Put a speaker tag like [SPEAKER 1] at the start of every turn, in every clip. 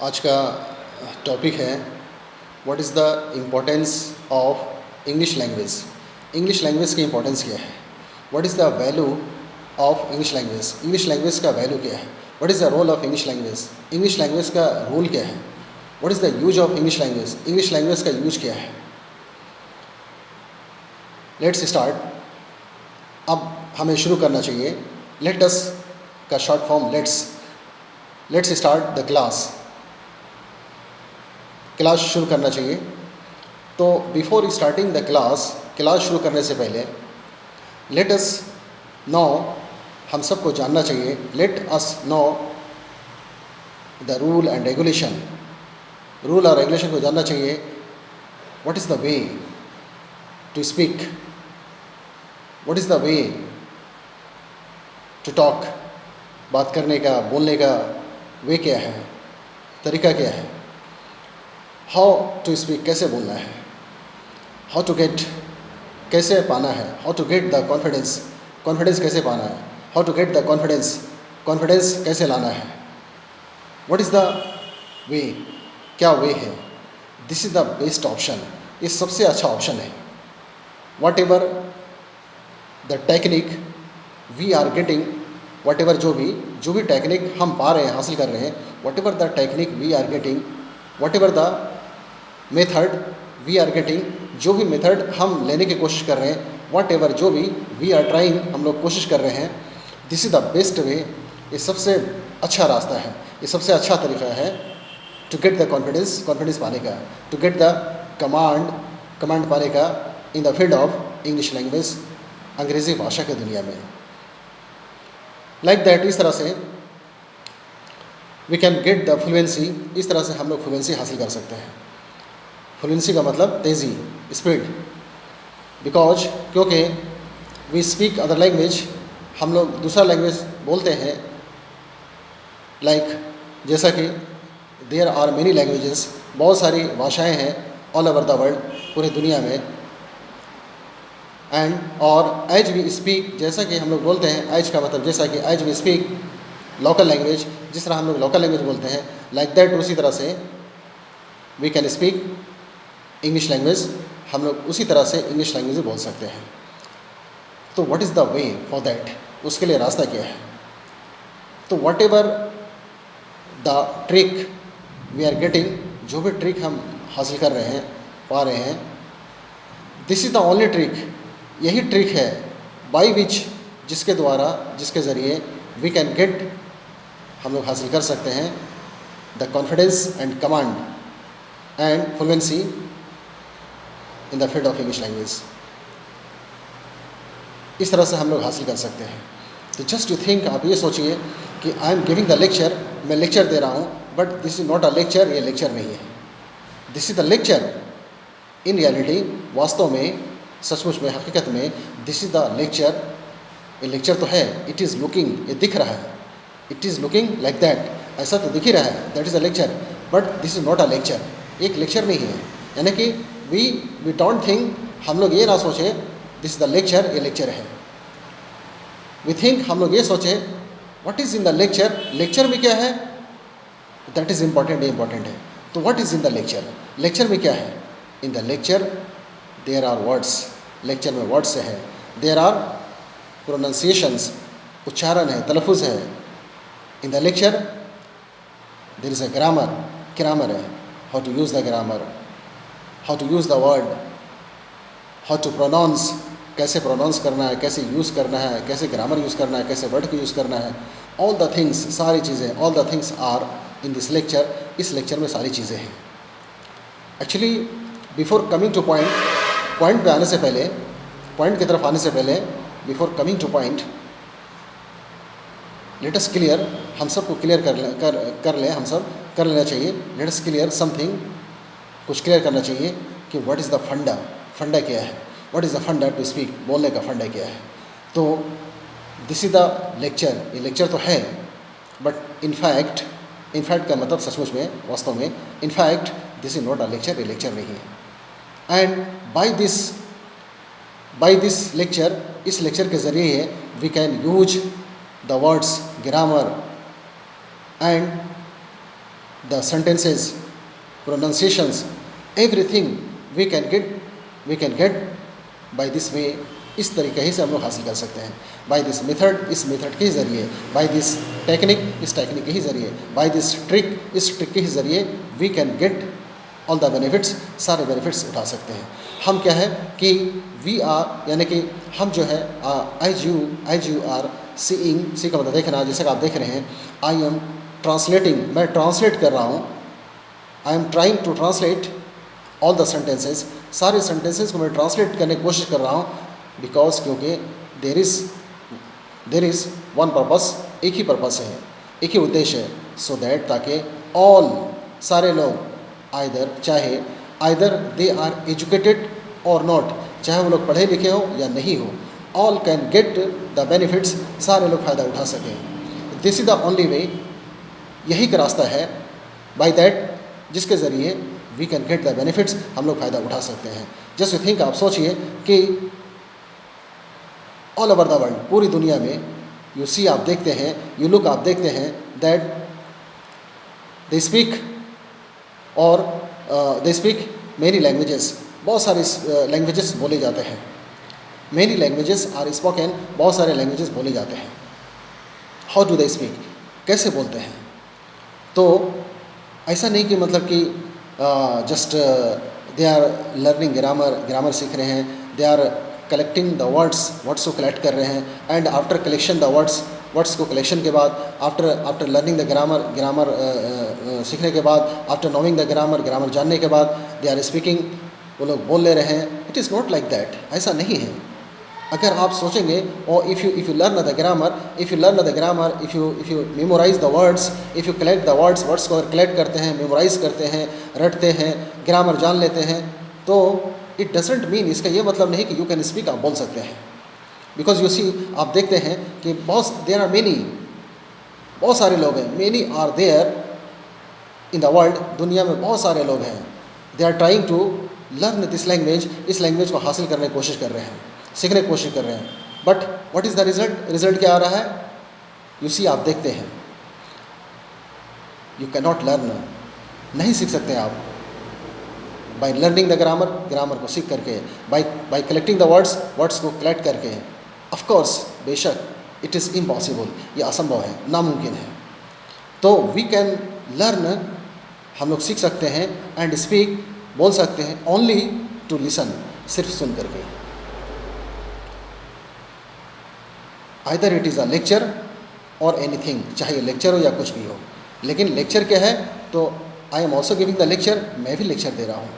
[SPEAKER 1] आज का टॉपिक है what is the importance of English language. English language की इम्पोर्टेंस क्या है? What is the value of English language? English language का वैल्यू क्या है? What is the role of English language? English language का रोल क्या है? What is the use of English language? English language का यूज क्या है? Let's start. अब हमें शुरू करना चाहिए। लेट अस का short form let's start the class शुरू करना चाहिए। तो बिफोर स्टार्टिंग द क्लास शुरू करने से पहले लेट अस नो, हम सबको जानना चाहिए, let us know the rule और रेगुलेशन को जानना चाहिए। What is the way to speak? What is the way to talk? बात करने का, बोलने का वे क्या है, तरीका क्या है? हाउ टू स्पीक, कैसे बोलना है? हाउ टू गेट, कैसे पाना है? How to get the confidence कैसे पाना है? How to get the confidence कैसे लाना है? व्हाट इज़ द वे, क्या वे है? This is the best option, ये सबसे अच्छा ऑप्शन है। Whatever the technique we are getting, whatever जो भी टेक्निक हम पा रहे हैं, हासिल कर रहे हैं, whatever the technique we are getting, whatever the method we are getting, जो भी मेथड हम लेने की कोशिश कर रहे हैं, वॉट एवर जो भी वी आर ट्राइंग, हम लोग कोशिश कर रहे हैं, this is the best way, ये सबसे अच्छा रास्ता है, ये सबसे अच्छा तरीका है टू गेट द कॉन्फिडेंस पाने का, टू गेट द कमांड पाने का in the field of English language, अंग्रेज़ी भाषा की दुनिया में। लाइक दैट, इस तरह से we can get the fluency, इस तरह से हम लोग फ्लुएंसी हासिल कर सकते हैं। फ्लुएंसी का मतलब तेज़ी, स्पीड। बिकॉज क्योंकि वी स्पीक अदर लैंग्वेज, हम लोग दूसरा लैंग्वेज बोलते हैं। लाइक जैसा कि देयर आर मेनी लैंग्वेजेस, बहुत सारी भाषाएं हैं ऑल ओवर द वर्ल्ड, पूरी दुनिया में। एंड और एज वी स्पीक, जैसा कि हम लोग बोलते हैं, एज का मतलब जैसा कि as we speak local language, जिस तरह हम लोग लोकल लैंग्वेज बोलते हैं, लाइक दैट उसी तरह से we can speak English language, हम लोग उसी तरह से इंग्लिश लैंग्वेज बोल सकते हैं। तो what is the way for that, उसके लिए रास्ता क्या है? तो whatever the trick we are getting, जो भी ट्रिक हम हासिल कर रहे हैं, पा रहे हैं, this is the only trick, यही ट्रिक है बाई विच, जिसके ज़रिए वी कैन गेट, हम लोग हासिल कर सकते हैं the confidence and command and fluency in the field of English language. इस तरह से हम लोग हासिल कर सकते हैं। तो जस्ट यू थिंक, आप ये सोचिए कि I am giving the lecture, मैं लेक्चर दे रहा हूँ, but this is not a lecture, ये लेक्चर नहीं है, this is the lecture. In reality, वास्तव में, सचमुच में, हकीकत में, दिस इज़ द लेक्चर, ये लेक्चर तो है, इट इज़ लुकिंग, ये दिख रहा है, it is looking like that, ऐसा तो दिख ही रहा है, that is a lecture, but this is not a lecture, एक लेक्चर नहीं है। यानी कि वी डोंट थिंक, हम लोग ये ना सोचें दिस इज़ द लेक्चर, ये लेक्चर है। वी थिंक, हम लोग ये सोचें what is in the lecture, lecture में क्या है, दैट इज़ इम्पॉर्टेंट, ये इम्पॉर्टेंट है। तो what is in the lecture, lecture में क्या है? In the lecture there are words, lecture में वर्ड्स है, देयर आर प्रोनाउंसिएशंस, उच्चारण है, तलफ़ुज़ है। In the lecture there is a grammar है, how to use the grammar, how to use the word, how to pronounce, कैसे pronounce करना है, कैसे यूज़ करना है, कैसे ग्रामर यूज़ करना है, कैसे वर्ड को यूज़ करना है। ऑल द थिंग्स, सारी चीज़ें, all the things are in this lecture, इस लेक्चर में सारी चीज़ें हैं। Actually before coming to point पे आने से पहले, पॉइंट की तरफ आने से पहले, before coming to point, let us clear, हम सबको क्लियर कर लें, हम सब कर लेना चाहिए। लेट अस क्लियर समथिंग, कुछ क्लियर करना चाहिए कि व्हाट इज़ द फंडा क्या है? व्हाट इज़ द फंडा टू स्पीक, बोलने का फंडा क्या है? तो दिस इज़ द लेक्चर, ये लेक्चर तो है, बट इनफैक्ट का मतलब सचमुच में, वास्तव में, in fact this is not a lecture, ये लेक्चर नहीं है। एंड बाई दिस लेक्चर, इस लेक्चर के ज़रिए we can use the words, grammar and the sentences, pronunciations, everything we can get by this way. इस तरीके ही से हम लोग हासिल कर सकते हैं. बाय दिस मेथड, इस मेथड के ज़रिए, बाय दिस टेक्निक, इस टेक्निक के ही ज़रिए, बाय दिस ट्रिक, इस ट्रिक के ही ज़रिए we can get all the benefits, सारे बेनिफिट्स उठा सकते हैं. हम क्या है कि वी आर, यानी कि हम जो है as you are seeing, see का मतलब देखना, जैसे कि आप देख रहे हैं. आई एम ट्रांसलेटिंग, मैं ट्रांसलेट कर रहा हूँ. I am trying to translate all the sentences, सारे सेंटेंसेस को मैं ट्रांसलेट करने की कोशिश कर रहा हूँ. बिकॉज क्योंकि देर इज़ वन पर्पस, एक ही पर्पस है, एक ही उद्देश्य है. सो दैट ताकि ऑल, सारे लोग, आइदर दे आर एजुकेटेड और नॉट, चाहे वो लोग पढ़े लिखे हो या नहीं हो, all can get the benefits, सारे लोग फ़ायदा उठा सकें. This is the only way, यही का रास्ता है. बाय दैट, जिसके ज़रिए we can get the benefits, हम लोग फ़ायदा उठा सकते हैं. जस्ट यू थिंक, आप सोचिए कि ऑल ओवर द वर्ल्ड, पूरी दुनिया में, यू सी, आप देखते हैं, यू लुक, आप देखते हैं that they speak many languages, बहुत सारे लैंग्वेजेस बोले जाते हैं. मेनी लैंग्वेजेस आर स्पोकन, बहुत सारे लैंग्वेजेस बोले जाते हैं. हाउ डू दे स्पीक, कैसे बोलते हैं? तो ऐसा नहीं कि मतलब कि just they are learning grammar सीख रहे हैं, they are collecting the words को कलेक्ट कर रहे हैं. And after collection the words को कलेक्शन के बाद, आफ्टर लर्निंग द ग्रामर सीखने के बाद, आफ्टर नोइंग द ग्रामर जानने के बाद, दे आर स्पीकिंग, वो लोग बोल ले रहे हैं. It is not like that, ऐसा नहीं है. अगर आप सोचेंगे, और if you learn the grammar, if you memorize the words, if you collect the words को अगर कलेक्ट करते हैं, मेमोराइज करते हैं, रटते हैं, ग्रामर जान लेते हैं, तो इट डजेंट मीन, इसका ये मतलब नहीं कि यू कैन स्पीक, आप बोल सकते हैं. बिकॉज यू सी, आप देखते हैं कि देयर आर मेनी, बहुत सारे लोग हैं. Many are there in the world, दुनिया में बहुत सारे लोग हैं. They are trying to learn this language, इस लैंग्वेज को हासिल करने की कोशिश कर रहे हैं, सीखने की कोशिश कर रहे हैं. But what is the result क्या आ रहा है? यू सी, आप देखते हैं, यू कैन नॉट लर्न, नहीं सीख सकते आप बाय लर्निंग द ग्रामर को सीख करके, बाय कलेक्टिंग द वर्ड्स को कलेक्ट करके. ऑफ कोर्स, बेशक, इट इज़ इम्पॉसिबल, ये असंभव है, नामुमकिन है. तो वी कैन लर्न, हम लोग सीख सकते हैं, एंड स्पीक, बोल सकते हैं, ओनली टू लिसन, सिर्फ सुन करके. Either it is a lecture और एनीथिंग, चाहे ये लेक्चर हो या कुछ भी हो. लेकिन लेक्चर क्या है? तो I am also giving the lecture, मैं भी लेक्चर दे रहा हूँ.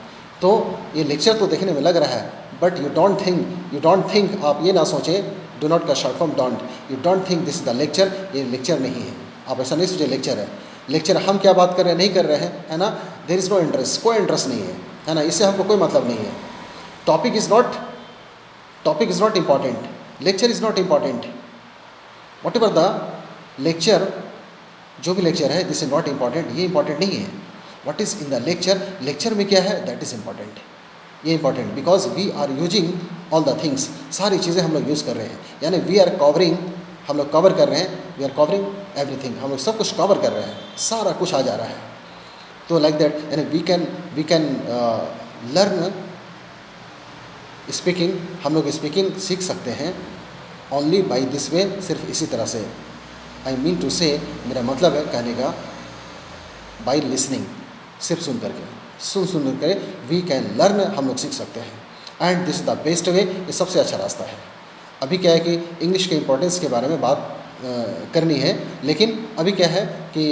[SPEAKER 1] तो ये लेक्चर तो देखने में लग रहा है, बट यू डोंट थिंक, आप ये ना सोचें, डू नॉट का short form don't, you don't think this is the lecture, ये लेक्चर नहीं है. आप ऐसा नहीं सोचिए लेक्चर है. लेक्चर हम क्या बात कर रहे हैं, नहीं कर रहे हैं, है ना. देयर इज़ नो इंटरेस्ट, कोई इंटरेस्ट नहीं है ना, इससे हमको कोई मतलब नहीं है. Topic is not important, lecture is not important. Whatever the lecture, जो भी लेक्चर है, दिस इज नॉट इम्पॉर्टेंट, ये इंपॉर्टेंट नहीं है. What is in the lecture में क्या है, दैट इज़ इम्पॉर्टेंट, ये important. Because we are using all the things, सारी चीज़ें हम लोग यूज़ कर रहे हैं, यानी वी आर कवरिंग, हम लोग कवर कर रहे हैं, वी आर कवरिंग एवरीथिंग, हम लोग सब कुछ कवर कर रहे हैं, सारा कुछ आ जा रहा है. तो लाइक दैट, यानी वी कैन लर्न स्पीकिंग, हम लोग स्पीकिंग सीख सकते हैं ओनली बाई दिस वे, सिर्फ इसी तरह से. आई मीन टू से, मेरा मतलब है कहने का, बाई लिसनिंग, सिर्फ सुन करके वी कैन लर्न, हम लोग सीख सकते हैं. And this is the best way, ये सबसे अच्छा रास्ता है. अभी क्या है कि इंग्लिश के इम्पोर्टेंस के बारे में बात करनी है, लेकिन अभी क्या है कि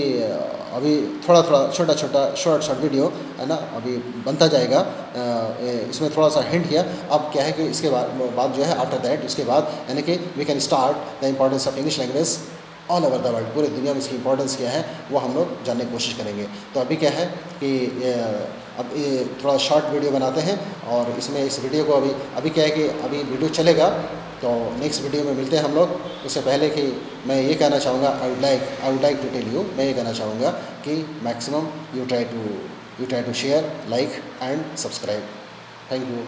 [SPEAKER 1] अभी थोड़ा शॉर्ट वीडियो है ना, अभी बनता जाएगा. इसमें थोड़ा सा हिंट किया. अब क्या है कि इसके बाद जो है, आफ्टर दैट, उसके बाद यानी कि we can start the importance of English language all over the world, पूरे दुनिया में इसकी इंपॉर्टेंस क्या है वो हम लोग जानने की कोशिश करेंगे. तो अभी क्या है कि अब ये थोड़ा शॉर्ट वीडियो बनाते हैं, और इसमें इस वीडियो को अभी क्या है कि अभी वीडियो चलेगा, तो नेक्स्ट वीडियो में मिलते हैं हम लोग. उससे पहले कि मैं ये कहना चाहूँगा, I would like to tell you, मैं ये कहना चाहूँगा कि maximum you try to share, like and subscribe. Thank you.